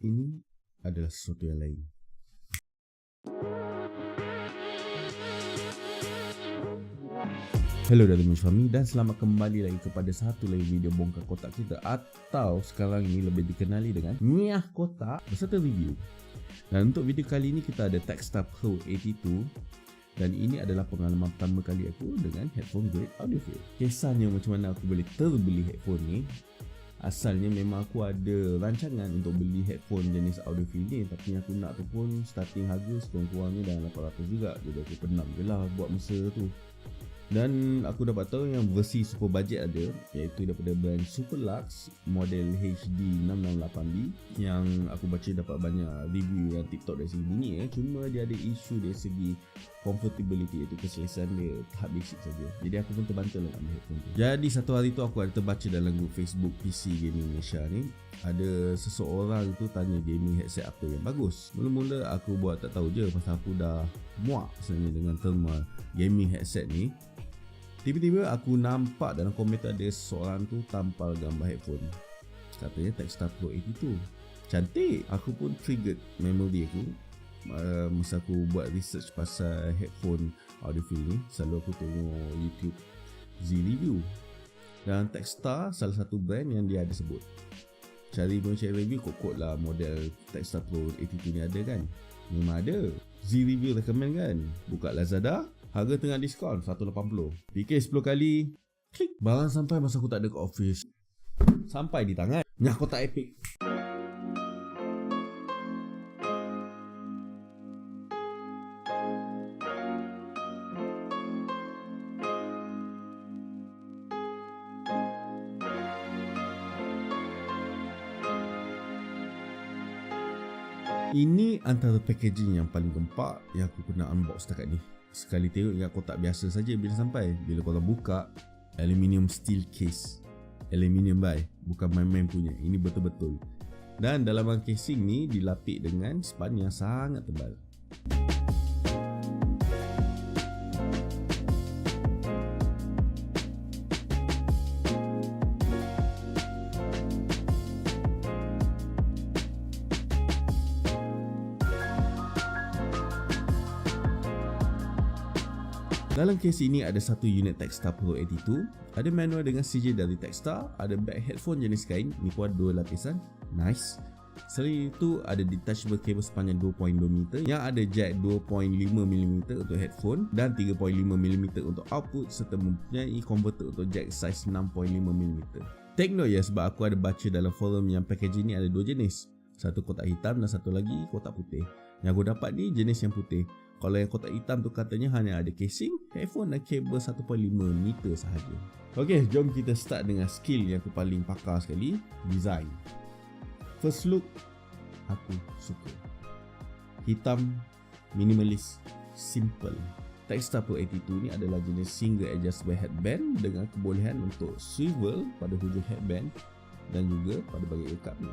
ini adalah sesuatu yang lain. Hello dari Fahmi dan selamat kembali lagi kepada satu lagi video bongkar kotak kita, atau sekarang ini lebih dikenali dengan Miah Kotak beserta review. Dan untuk video kali ini kita ada TAKSTAR Pro 82 dan ini adalah pengalaman pertama kali aku dengan headphone grade audiophile. Kisahnya macam mana aku boleh terbeli headphone ni. Asalnya memang aku ada rancangan untuk beli headphone jenis audiophile ni, tapi aku nak tu pun starting harga sekurang-kurangnya dalam 800 juga. Jadi aku penam je lah buat masa tu. Dan aku dapat tahu yang versi super budget ada, iaitu daripada brand Superlux model HD 668B, yang aku baca dapat banyak review dan TikTok dari segi bunyi cuma dia ada isu dari segi comfortability, iaitu keselesaan dia tahap basic saja. Jadi aku pun terbantu lah ambil headphone tu. Jadi satu hari tu aku ada terbaca dalam grup Facebook PC Gaming Malaysia ni, ada seseorang tu tanya gaming headset apa yang bagus. Mula-mula aku buat tak tahu je pasal aku dah muak sebenarnya dengan terma gaming headset ni. Tiba-tiba aku nampak dalam komentar ada seseorang tu tampal gambar headphone, katanya TAKSTAR Pro 82. Cantik. Aku pun triggered memory aku masa aku buat research pasal headphone audiophile ni. Selalu aku tengok YouTube Z review, dan TAKSTAR salah satu brand yang dia ada sebut. Cari review kokot lah model TAKSTAR Pro 82 ni ada kan. Memang ada. Z review recommend kan. Buka Lazada, harga tengah diskaun 180. Fikir 10 kali, klik. Barang sampai masa aku tak ada kat office, sampai di tangan. Nyah kotak epic. Ini antara packaging yang paling gempak yang aku pernah unbox setakat ni. Sekali tengok ingat kotak biasa saja bila sampai. Bila korang buka, aluminium steel case. Aluminium bukan main-main punya. Ini betul-betul. Dan dalam casing ni dilapik dengan span yang sangat tebal. Dalam kes ini ada satu unit TAKSTAR Pro 82, ada manual dengan CJ dari TAKSTAR, ada back headphone jenis kain, ni pun ada 2 lapisan, nice. Selain itu ada detachable cable sepanjang 2.2 meter yang ada jack 2.5mm untuk headphone dan 3.5mm untuk output, serta mempunyai converter untuk jack size 6.5mm. Take note ya, sebab aku ada baca dalam forum yang packaging ni ada 2 jenis, satu kotak hitam dan satu lagi kotak putih. Yang aku dapat ni jenis yang putih. Kalau yang kotak hitam tu katanya hanya ada casing, headphone dan kabel 1.5 meter sahaja. Ok, jom kita start dengan skill yang aku paling pakar sekali, design. First look, aku suka. Hitam, minimalis, simple. TAKSTAR Pro 82 ni adalah jenis single adjustable headband dengan kebolehan untuk swivel pada hujung headband dan juga pada bahagian ekap ni.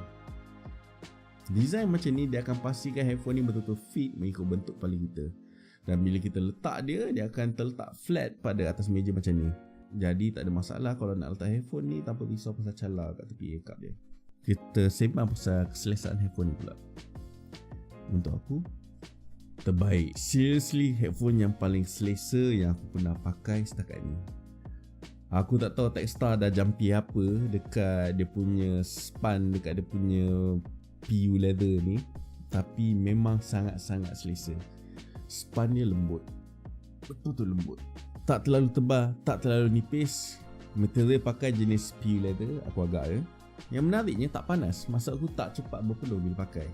Design macam ni dia akan pastikan headphone ni betul-betul fit mengikut bentuk kepala kita. Dan bila kita letak dia, dia akan terletak flat pada atas meja macam ni. Jadi tak ada masalah kalau nak letak headphone ni tanpa risau pasal calar kat tepi ekap dia. Kita sembang pasal keselesaan headphone ni pula. Untuk aku, terbaik. Seriously, headphone yang paling selesa yang aku pernah pakai setakat ni. Aku tak tahu TAKSTAR dah jampi apa dekat dia punya span, dekat dia punya PU leather ni, tapi memang sangat-sangat selesa. Span dia lembut, betul-betul lembut, tak terlalu tebal, tak terlalu nipis. Material pakai jenis PU leather, aku agak Yang menariknya tak panas, masa aku tak cepat berpeluh bila pakai.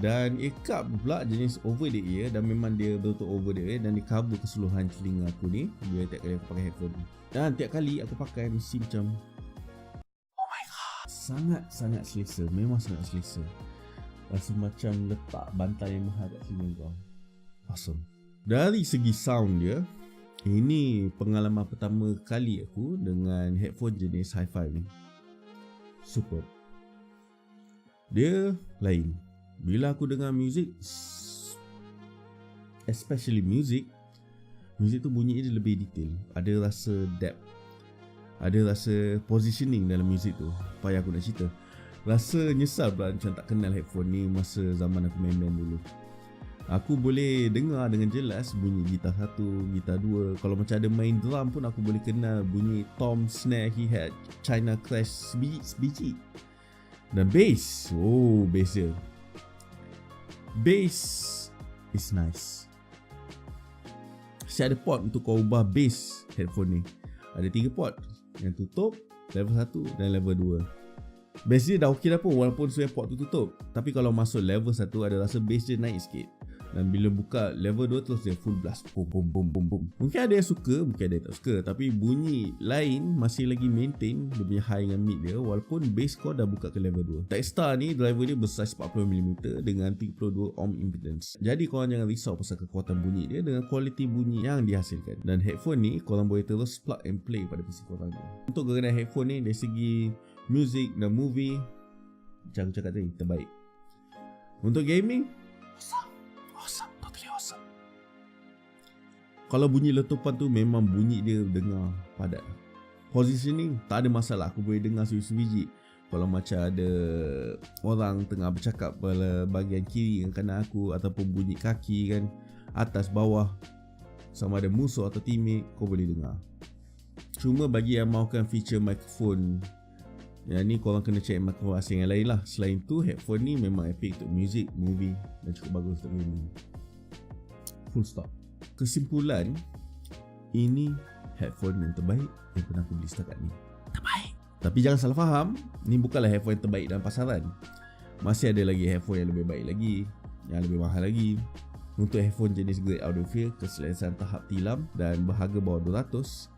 Dan ekap pula jenis over the ear, dan memang dia betul-betul over the ear, dan dia cover keseluruhan telinga aku ni bila tiap kali aku pakai headphone ni. Dan tiap kali aku pakai mesti macam, oh my god, sangat-sangat selesa. Memang sangat selesa. Rasa macam letak bantal yang mahal kat sini kau. Awesome. Dari segi sound dia, ini pengalaman pertama kali aku dengan headphone jenis hi-fi ni. Super. Dia lain. Bila aku dengar music, especially music tu bunyi dia lebih detail. Ada rasa depth, ada rasa positioning dalam music tu. Payah aku nak cerita. Rasa nyesal pula macam tak kenal headphone ni masa zaman aku main band dulu. Aku boleh dengar dengan jelas bunyi gitar 1, gitar 2. Kalau macam ada main drum pun aku boleh kenal bunyi tom, snare, hi-hat, China Clash sebiji. Dan bass, bass dia. Bass is nice. Saya ada port untuk kau ubah bass headphone ni. Ada 3 port. Yang tutup, level 1 dan level 2. Bass dia dah okey dah pun walaupun sebenarnya port tu tutup. Tapi kalau masuk level 1 ada rasa bass dia naik sikit. Dan bila buka level 2 terus dia full blast. Boom boom boom boom boom. Mungkin ada yang suka, mungkin ada yang tak suka. Tapi bunyi lain masih lagi maintain dia punya high dengan mid dia. Walaupun bass kau dah buka ke level 2. TAKSTAR ni driver dia bersaiz 40mm dengan 32 ohm impedance. Jadi korang jangan risau pasal kekuatan bunyi dia dengan kualiti bunyi yang dihasilkan. Dan headphone ni korang boleh terus plug and play pada PC korang ni. Untuk kegunaan headphone ni dari segi music dan movie, macam aku cakap tadi, terbaik. Untuk gaming, awesome, totally awesome. Kalau bunyi letupan tu memang bunyi dia dengar padat. Positioning tak ada masalah, aku boleh dengar sebiji. Kalau macam ada orang tengah bercakap pada bahagian kiri dan kanan aku, ataupun bunyi kaki kan, atas bawah, sama ada musuh atau teammate, kau boleh dengar. Cuma bagi yang mahukan feature microphone, yang ni korang kena check microphone asing yang lain lah. Selain tu headphone ni memang epic untuk music, movie dan cukup bagus untuk gaming. Full stop. Kesimpulan, ini headphone yang terbaik yang pernah aku beli setakat ni. Terbaik. Tapi jangan salah faham, ni bukanlah headphone yang terbaik dalam pasaran. Masih ada lagi headphone yang lebih baik lagi, yang lebih mahal lagi. Untuk headphone jenis grade audiophiles, keselesaan tahap tilam dan berharga bawah 200,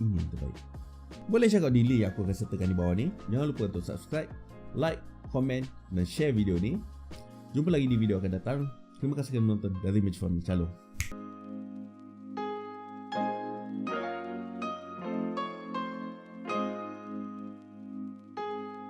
ini yang terbaik. Boleh check out di link yang aku akan sertakan di bawah ni. Jangan lupa untuk subscribe, like, komen dan share video ni. Jumpa lagi di video akan datang. Terima kasih kerana menonton dari Mitch from Chalo.